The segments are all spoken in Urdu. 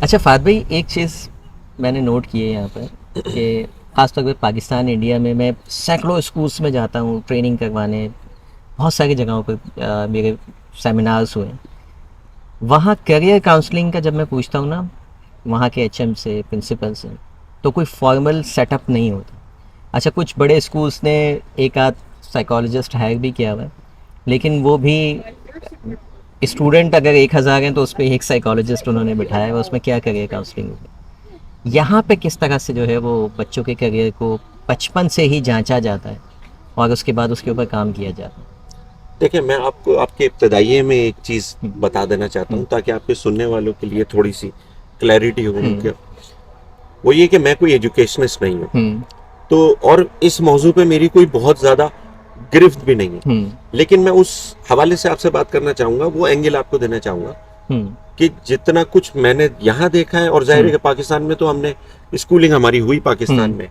اچھا فہد بھائی، ایک چیز میں نے نوٹ کی ہے یہاں پر کہ خاص طور پہ پاکستان انڈیا میں سینکڑوں اسکولس میں جاتا ہوں ٹریننگ کروانے، بہت ساری جگہوں پہ میرے سیمینارز ہوئے. وہاں کیریئر کاؤنسلنگ کا جب میں پوچھتا ہوں نا وہاں کے ایچ ایم سے، پرنسپل سے، تو کوئی فارمل سیٹ اپ نہیں ہوتا. اچھا کچھ بڑے اسکولس نے ایک آدھ سائیکالوجسٹ ہائر بھی کیا ہوا ہے، لیکن وہ بھی اسٹوڈنٹ اگر 1000 ہیں تو اس پہ ایک سائیکالوجسٹ انہوں نے بٹھایا ہوا، اس میں کیا کریئر کاؤنسلنگ. یہاں پہ کس طرح سے جو ہے وہ بچوں کے کیریئر کو بچپن سے ہی جانچا جاتا ہے اور اس کے بعد اس کے اوپر کام کیا جاتا ہے؟ دیکھیں، میں آپ کو آپ کے ابتدائیے میں ایک چیز بتا دینا چاہتا ہوں تاکہ آپ کے سننے والوں کے لیے تھوڑی سی کلیئرٹی ہو. وہ یہ کہ میں کوئی ایجوکیشنسٹ نہیں ہوں تو، اور اس موضوع پہ میری کوئی بہت زیادہ گرفت بھی نہیں ہے، لیکن میں اس حوالے سے آپ سے بات کرنا چاہوں گا، وہ اینگل آپ کو دینا چاہوں گا کہ جتنا کچھ میں نے یہاں دیکھا ہے، اور ظاہر ہے کہ پاکستان میں تو ہم نے اسکولنگ ہماری ہوئی پاکستان میں،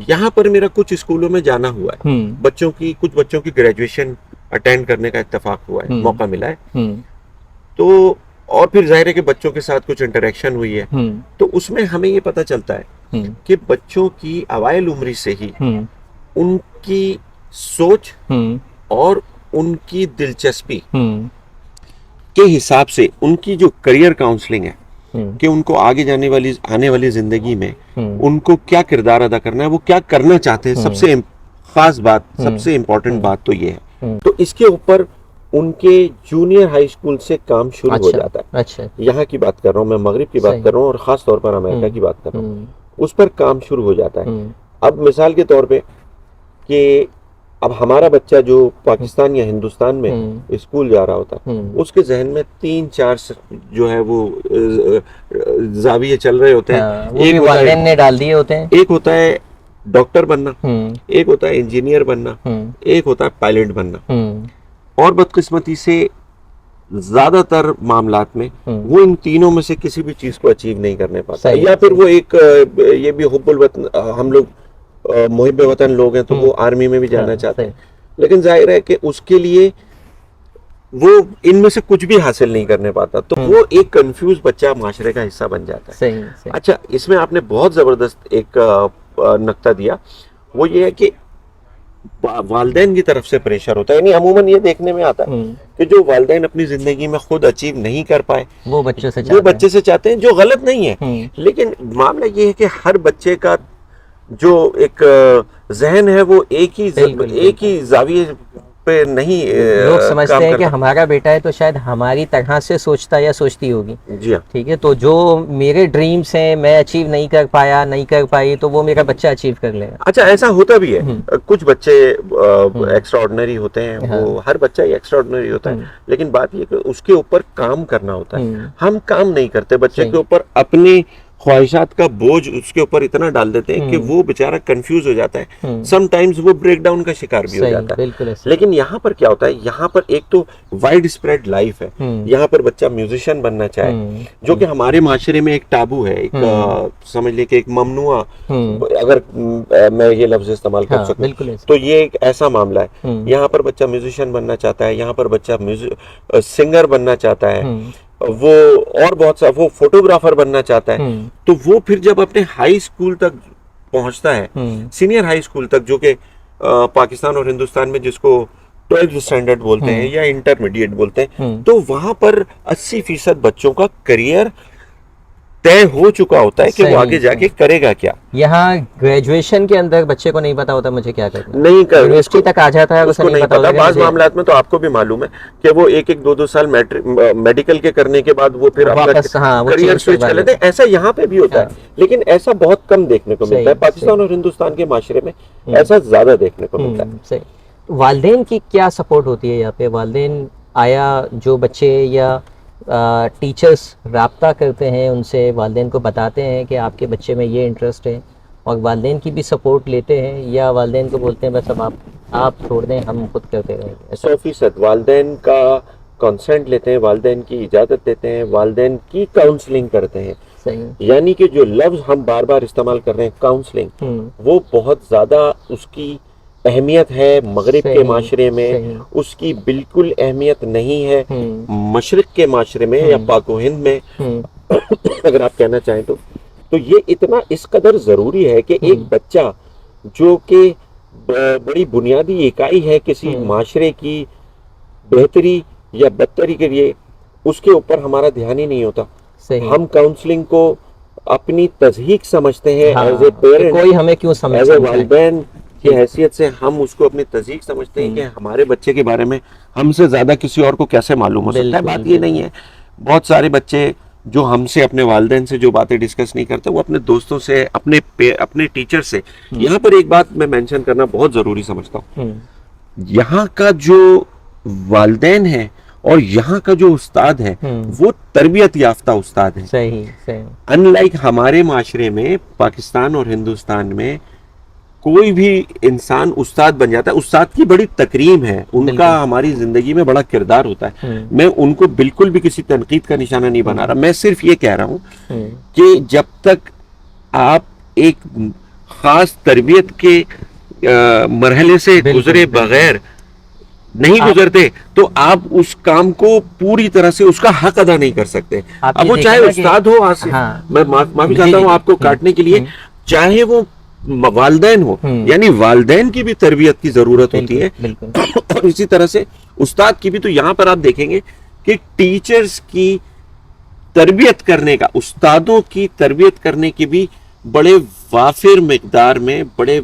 یہاں پر میرا کچھ اسکولوں میں جانا ہوا ہے، کچھ بچوں کی گریجویشن اٹینڈ کرنے کا اتفاق ہوا ہے، موقع ملا ہے تو، اور پھر ظاہر ہے کہ بچوں کے ساتھ کچھ انٹریکشن ہوئی ہے، تو اس میں ہمیں یہ پتہ چلتا ہے کہ بچوں کی اوائل عمری سے ہی ان کی سوچ اور ان کی دلچسپی کے حساب سے ان کی جو کریئر کاؤنسلنگ ہے کہ ان کو آنے والی زندگی میں ان کو کیا کردار ادا کرنا ہے، وہ کیا کرنا چاہتے ہیں، سب سے خاص بات، سب سے امپورٹنٹ بات تو یہ ہے. تو اس کے اوپر ان کے جونیئر ہائی اسکول سے کام شروع ہو جاتا ہے. اچھا یہاں کی بات کر رہا ہوں میں، مغرب کی بات کر رہا ہوں، اور خاص طور پر امریکہ کی بات کر رہا ہوں. اس پر کام شروع ہو جاتا ہے. اب مثال کے طور پہ کہ اب ہمارا بچہ جو پاکستان یا ہندوستان میں اسکول جا رہا ہوتا ہے، اس کے ذہن میں 3-4 جو ہے وہ زاویے چل رہے ہوتے ہیں. ایک والدین نے ڈال دیے ہوتے ہیں. ایک ہوتا ہے ڈاکٹر بننا، ایک ہوتا ہے انجینئر بننا، ایک ہوتا ہے پائلٹ بننا. اور بدقسمتی سے زیادہ تر معاملات میں وہ ان تینوں میں سے کسی بھی چیز کو اچیو نہیں کرنے پاتا، یا پھر وہ ایک یہ بھی حب الوطن، ہم لوگ محب وطن لوگ ہیں تو وہ آرمی میں بھی جانا چاہتے ہیں، لیکن ظاہر ہے کہ اس کے لیے وہ ان میں سے کچھ بھی حاصل نہیں کرنے پاتا، تو وہ ایک کنفیوز بچہ معاشرے کا حصہ بن جاتا ہے. اچھا، اس میں آپ نے بہت زبردست ایک نقطہ دیا، وہ یہ ہے کہ والدین کی طرف سے پریشر ہوتا ہے. یعنی عموماً یہ دیکھنے میں آتا ہے کہ جو والدین اپنی زندگی میں خود اچیو نہیں کر پائے وہ بچے سے چاہتے ہیں، جو غلط نہیں ہے، لیکن معاملہ یہ ہے کہ ہر بچے کا جو ایک ذہن ہے وہ ایک ہی زاویے پہ نہیں. لوگ سمجھتے ہیں کہ ہمارا بیٹا ہے تو شاید ہماری طرح سے سوچتا یا سوچتی ہوگی. جی ہاں، ٹھیک ہے، تو جو میرے ڈریمز ہیں میں اچیو نہیں کر پائی تو وہ میرا بچہ اچیو کر لے گا. اچھا، ایسا ہوتا بھی ہے، کچھ بچے ایکسٹرا آرڈنری ہوتے ہیں، وہ ہر بچہ ہی ایکسٹرا آرڈنری ہوتا ہے، لیکن بات یہ کہ اس کے اوپر کام کرنا ہوتا ہے. ہم کام نہیں کرتے، بچے کے اوپر اپنی خواہشات کا بوجھ اس کے اوپر اتنا ڈال دیتے ہیں کہ وہ بیچارہ کنفیوز ہو جاتا ہے، سم ٹائمز وہ بریک ڈاؤن کا شکار بھی ہو جاتا ہے. لیکن یہاں پر کیا ہوتا ہے، یہاں پر ایک تو وائڈ اسپریڈ لائف ہے، یہاں پر بچہ میوزیشین بننا چاہے، جو کہ ہمارے معاشرے میں ایک ٹابو ہے، ایک سمجھ لے کہ ایک ممنوع، اگر میں یہ لفظ استعمال کر سکوں تو یہ ایک ایسا معاملہ ہے. یہاں پر بچہ میوزیشین بننا چاہتا ہے، یہاں پر بچہ سنگر بننا چاہتا ہے، وہ اور بہت سا، وہ فوٹوگرافر بننا چاہتا ہے. تو وہ پھر جب اپنے ہائی اسکول تک پہنچتا ہے، سینئر ہائی اسکول تک، جو کہ پاکستان اور ہندوستان میں جس کو 12th اسٹینڈرڈ بولتے ہیں یا انٹرمیڈیٹ بولتے ہیں، تو وہاں پر 80% بچوں کا کریئر طے ہو چکا ہوتا ہے کہ وہ آگے جا کے کرے گا کیا. یہاں گریجویشن کے اندر بچے کو نہیں پتا ہوتا مجھے کیا کرنا، نہیں یونیورسٹی تک آ جاتا ہے، اس کو نہیں پتا. بعض معاملات میں تو آپ کو بھی معلوم ہے کہ وہ 1-2 سال میڈیکل کے کرنے کے بعد وہ پھر اپنا کریئر سوئچ کر لیتے ہیں. ایسا یہاں پہ بھی ہوتا ہے، لیکن ایسا بہت کم دیکھنے کو ملتا ہے. پاکستان اور ہندوستان کے معاشرے میں ایسا زیادہ دیکھنے کو ملتا ہے. والدین کی کیا سپورٹ ہوتی ہے یہاں پہ؟ والدین آیا جو بچے یا ٹیچرز رابطہ کرتے ہیں ان سے، والدین کو بتاتے ہیں کہ آپ کے بچے میں یہ انٹرسٹ ہے، اور والدین کی بھی سپورٹ لیتے ہیں، یا والدین کو بولتے ہیں بس اب آپ چھوڑ دیں، ہم خود کرتے رہیں گے؟ 100% والدین کا کنسنٹ لیتے ہیں، والدین کی اجازت دیتے ہیں، والدین کی کاؤنسلنگ کرتے ہیں. یعنی کہ جو لفظ ہم بار بار استعمال کر رہے ہیں کاؤنسلنگ، وہ بہت زیادہ اس کی اہمیت ہے مغرب کے معاشرے میں، اس کی بالکل اہمیت نہیں ہے مشرق کے معاشرے میں یا پاک و ہند میں. اگر آپ کہنا چاہیں تو یہ اتنا اس قدر ضروری ہے کہ ایک بچہ جو کہ بڑی بنیادی اکائی ہے کسی معاشرے کی بہتری یا بدتری کے لیے، اس کے اوپر ہمارا دھیان ہی نہیں ہوتا. ہم کاؤنسلنگ کو اپنی تضحیق سمجھتے ہیں ایز اے پیرنٹ، کوئی ہمیں کیوں سمجھ ایز اے والدین کی حیثیت سے ہم اس کو اپنی تضحیق سمجھتے ہیں کہ ہمارے بچے کے بارے میں ہم سے زیادہ کسی اور کو کیسے معلوم ہو سکتا ہے. بات یہ نہیں ہے. بہت سارے بچے جو ہم سے اپنے والدین سے جو باتیں ڈسکس نہیں کرتے، وہ اپنے دوستوں سے، اپنے ٹیچر سے. یہاں پر ایک بات میں مینشن کرنا بہت ضروری سمجھتا ہوں. یہاں کا جو والدین ہے اور یہاں کا جو استاد ہے وہ تربیت یافتہ استاد ہے. صحیح. ان لائک ہمارے معاشرے میں، پاکستان اور ہندوستان میں کوئی بھی انسان استاد بن جاتا ہے. استاد کی بڑی تکریم ہے، ان کا ہماری زندگی میں بڑا کردار ہوتا ہے. میں ان کو بالکل بھی کسی تنقید کا نشانہ نہیں بنا رہا. میں صرف یہ کہہ رہا ہوں کہ جب تک آپ ایک خاص تربیت کے مرحلے سے گزرے بغیر نہیں گزرتے تو آپ اس کام کو پوری طرح سے اس کا حق ادا نہیں کر سکتے. اب وہ چاہے استاد ہو، میں معافی چاہتا ہوں آپ کو کاٹنے کے لیے، چاہے وہ والدین ہو، یعنی والدین کی بھی تربیت کی ضرورت ہوتی ہے. اور اسی طرح سے استاد کی بھی. تو یہاں پر آپ دیکھیں گے کہ ٹیچرز کی تربیت کرنے کا، استادوں کی تربیت کرنے کی بھی بڑے وافر مقدار میں بڑے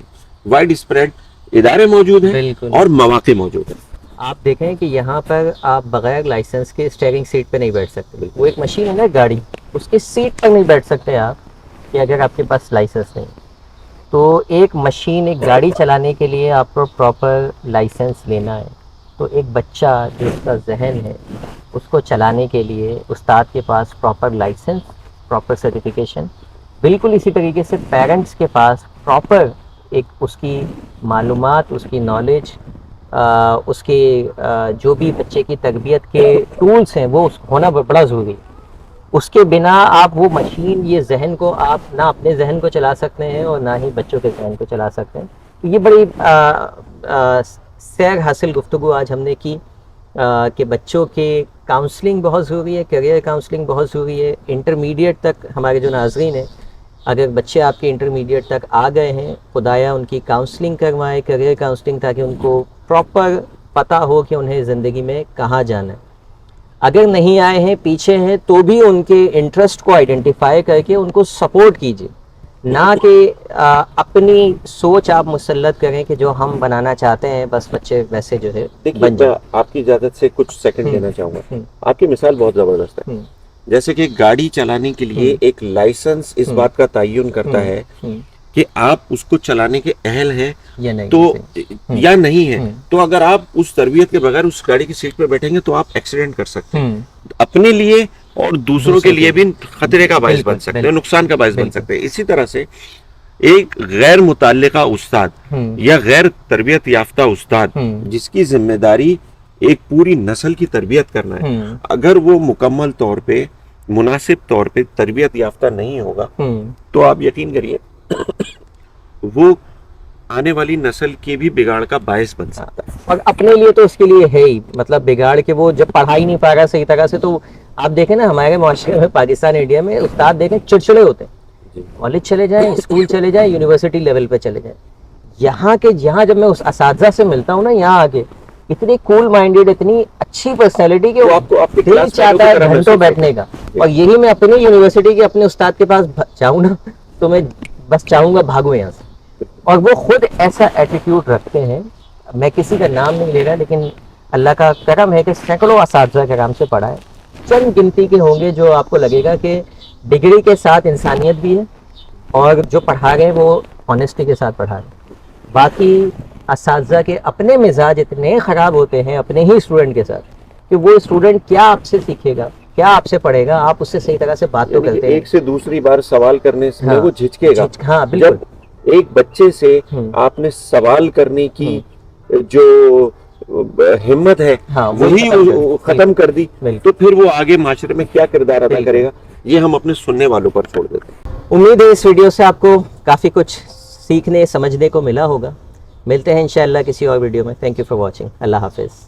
وائڈ اسپریڈ ادارے موجود ہیں اور مواقع موجود ہیں. آپ دیکھیں کہ یہاں پر آپ بغیر لائسنس کے اسٹیئرنگ سیٹ پہ نہیں بیٹھ سکتے. وہ ایک مشین ہے نا گاڑی، اس کی سیٹ پر نہیں بیٹھ سکتے آپ کہ اگر آپ کے پاس لائسنس نہیں. تو ایک مشین، ایک گاڑی چلانے کے لیے آپ کو پراپر لائسنس لینا ہے. تو ایک بچہ جو اس کا ذہن ہے اس کو چلانے کے لیے استاد کے پاس پراپر لائسنس، پراپر سرٹیفکیشن. بالکل اسی طریقے سے پیرنٹس کے پاس پراپر ایک اس کی معلومات، اس کی نالج، اس کے جو بھی بچے کی تربیت کے ٹولز ہیں وہ ہونا بڑا ضروری ہے. اس کے بنا آپ وہ مشین، یہ ذہن کو آپ نہ اپنے ذہن کو چلا سکتے ہیں اور نہ ہی بچوں کے ذہن کو چلا سکتے ہیں. تو یہ بڑی سیر حاصل گفتگو آج ہم نے کی کہ بچوں کے کاؤنسلنگ بہت ضروری ہے، کیریئر کاؤنسلنگ بہت ضروری ہے. انٹرمیڈیٹ تک ہمارے جو ناظرین ہیں، اگر بچے آپ کے انٹرمیڈیٹ تک آ گئے ہیں، خدایا ان کی کاؤنسلنگ کروائیں، کیریئر کاؤنسلنگ، تاکہ ان کو پراپر پتہ ہو کہ انہیں زندگی میں کہاں جانا ہے. اگر نہیں آئے ہیں، پیچھے ہیں، تو بھی ان کے انٹرسٹ کو آئیڈینٹیفائی کر کے ان کو سپورٹ کیجیے. نہ کہ اپنی سوچ آپ مسلط کریں کہ جو ہم بنانا چاہتے ہیں بس بچے ویسے جو ہے بن جائیں. آپ کی اجازت سے کچھ سیکنڈ لینا چاہوں گا. آپ کی مثال بہت زبردست ہے. جیسے کہ گاڑی چلانے کے لیے ایک لائسنس اس بات کا تعین کرتا ہے کہ آپ اس کو چلانے کے اہل ہیں تو یا نہیں ہے. تو اگر آپ اس تربیت کے بغیر اس گاڑی کی سیٹ پہ بیٹھیں گے تو آپ ایکسیڈنٹ کر سکتے ہیں، اپنے لیے اور دوسروں کے لیے بھی خطرے کا باعث بن سکتے ہیں، نقصان کا باعث بن سکتے ہیں. اسی طرح سے ایک غیر متعلقہ استاد یا غیر تربیت یافتہ استاد جس کی ذمہ داری ایک پوری نسل کی تربیت کرنا ہے، اگر وہ مکمل طور پہ، مناسب طور پہ تربیت یافتہ نہیں ہوگا تو آپ یقین کریے وہ آنے والی نسل کے بھی بگاڑ کا باعث بن سکتا ہے. اور اپنے لیے تو اس کے لیے ہے ہی، مطلب بگاڑ کے وہ جب پڑھا ہی نہیں پا رہا صحیح طرح سے. تو آپ دیکھیں نا ہمارے معاشرے میں پاکستان انڈیا میں استاد دیکھیں چڑچڑے ہوتے ہیں. کالج چلے جائیں، اسکول چلے جائیں، یونیورسٹی لیول پہ چلے جائیں. یہاں جب میں اس اساتذہ سے ملتا ہوں نا، یہاں آگے اتنی کول مائنڈیڈ، اتنی اچھی پرسنالٹی کہ دل چاہتا ہے گھنٹوں بیٹھنے کا. اور یہی میں اپنی یونیورسٹی کے اپنے استاد کے پاس جاؤں نا تو میں بس چاہوں گا بھاگو یہاں سے. اور وہ خود ایسا ایٹیٹیوڈ رکھتے ہیں. میں کسی کا نام نہیں لے رہا، لیکن اللہ کا کرم ہے کہ سینکڑوں اساتذہ کرام سے پڑھا ہے. چند گنتی کے ہوں گے جو آپ کو لگے گا کہ ڈگری کے ساتھ انسانیت بھی ہے اور جو پڑھا رہے ہیں وہ آنیسٹی کے ساتھ پڑھا رہے ہیں. باقی اساتذہ کے اپنے مزاج اتنے خراب ہوتے ہیں اپنے ہی اسٹوڈنٹ کے ساتھ کہ وہ اسٹوڈنٹ کیا آپ سے سیکھے گا، کیا آپ سے پڑھے گا. آپ اس سے صحیح طرح سے بات تو کرتے ہیں، ایک سے دوسری بار سوال کرنے سے وہ جھجکے گا. ہاں بالکل. جب ایک بچے سے آپ نے سوال کرنے کی جو ہمت ہے وہی ختم کر دی تو پھر وہ آگے معاشرے میں کیا کردار ادا کرے گا، یہ ہم اپنے سننے والوں پر چھوڑ دیتے ہیں. امید ہے اس ویڈیو سے آپ کو کافی کچھ سیکھنے سمجھنے کو ملا ہوگا. ملتے ہیں انشاءاللہ کسی اور ویڈیو میں. Thank you for watching. اللہ حافظ.